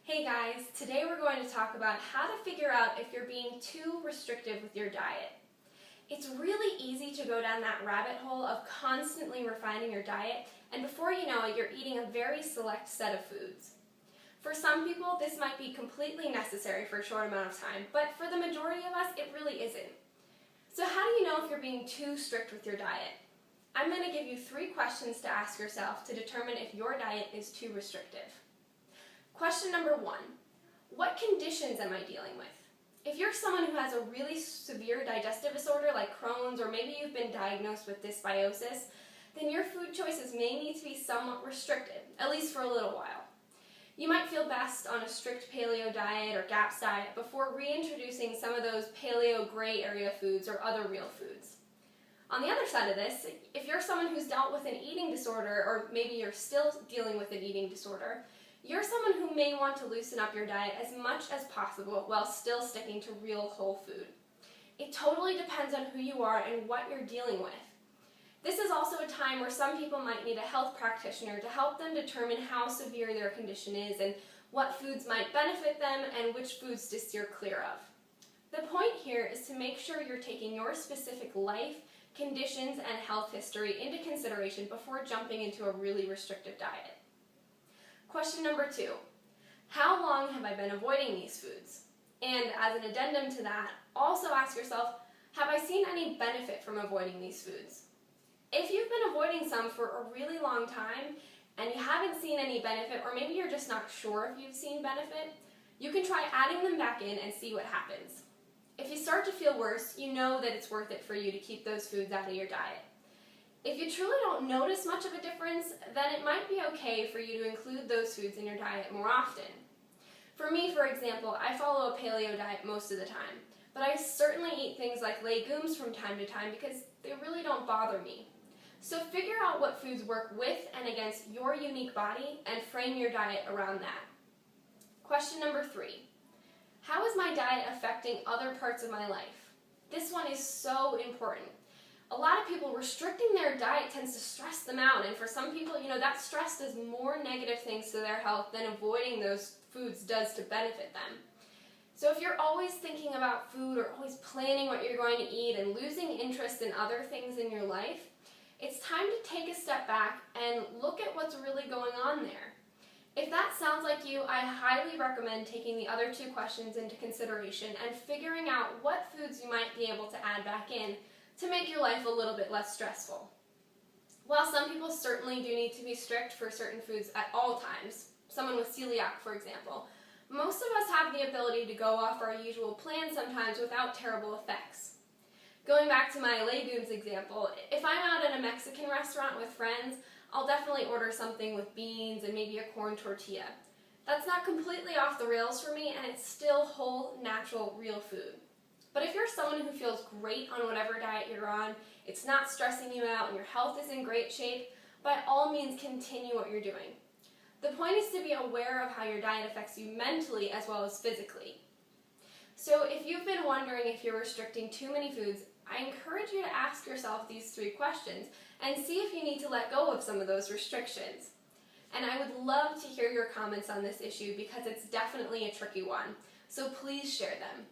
Hey guys, today we're going to talk about how to figure out if you're being too restrictive with your diet. It's really easy to go down that rabbit hole of constantly refining your diet, and before you know it, you're eating a very select set of foods. For some people, this might be completely necessary for a short amount of time, but for the majority of us, it really isn't. So how do you know if you're being too strict with your diet? I'm going to give you 3 questions to ask yourself to determine if your diet is too restrictive. Question number 1, what conditions am I dealing with? If you're someone who has a really severe digestive disorder like Crohn's, or maybe you've been diagnosed with dysbiosis, then your food choices may need to be somewhat restricted, at least for a little while. You might feel best on a strict paleo diet or GAPS diet before reintroducing some of those paleo gray area foods or other real foods. On the other side of this, if you're someone who's dealt with an eating disorder, or maybe you're still dealing with an eating disorder, you're someone who may want to loosen up your diet as much as possible while still sticking to real whole food. It totally depends on who you are and what you're dealing with. This is also a time where some people might need a health practitioner to help them determine how severe their condition is and what foods might benefit them and which foods to steer clear of. The point here is to make sure you're taking your specific life, conditions, and health history into consideration before jumping into a really restrictive diet. Question number 2, how long have I been avoiding these foods? And as an addendum to that, also ask yourself, have I seen any benefit from avoiding these foods? If you've been avoiding some for a really long time and you haven't seen any benefit, or maybe you're just not sure if you've seen benefit, you can try adding them back in and see what happens. If you start to feel worse, you know that it's worth it for you to keep those foods out of your diet. If you truly don't notice much of a difference, then it might be okay for you to include those foods in your diet more often. For me, for example, I follow a paleo diet most of the time, but I certainly eat things like legumes from time to time because they really don't bother me. So figure out what foods work with and against your unique body and frame your diet around that. Question number 3, how is my diet affecting other parts of my life? This one is so important. A lot of people, restricting their diet tends to stress them out, and for some people, that stress does more negative things to their health than avoiding those foods does to benefit them. So if you're always thinking about food or always planning what you're going to eat and losing interest in other things in your life, it's time to take a step back and look at what's really going on there. If that sounds like you, I highly recommend taking the other 2 questions into consideration and figuring out what foods you might be able to add back in to make your life a little bit less stressful. While some people certainly do need to be strict for certain foods at all times, someone with celiac for example, most of us have the ability to go off our usual plan sometimes without terrible effects. Going back to my legumes example, if I'm out at a Mexican restaurant with friends, I'll definitely order something with beans and maybe a corn tortilla. That's not completely off the rails for me, and it's still whole, natural, real food. But if you're someone who feels great on whatever diet you're on, it's not stressing you out, and your health is in great shape, by all means continue what you're doing. The point is to be aware of how your diet affects you mentally as well as physically. So if you've been wondering if you're restricting too many foods, I encourage you to ask yourself these 3 questions and see if you need to let go of some of those restrictions. And I would love to hear your comments on this issue because it's definitely a tricky one, so please share them.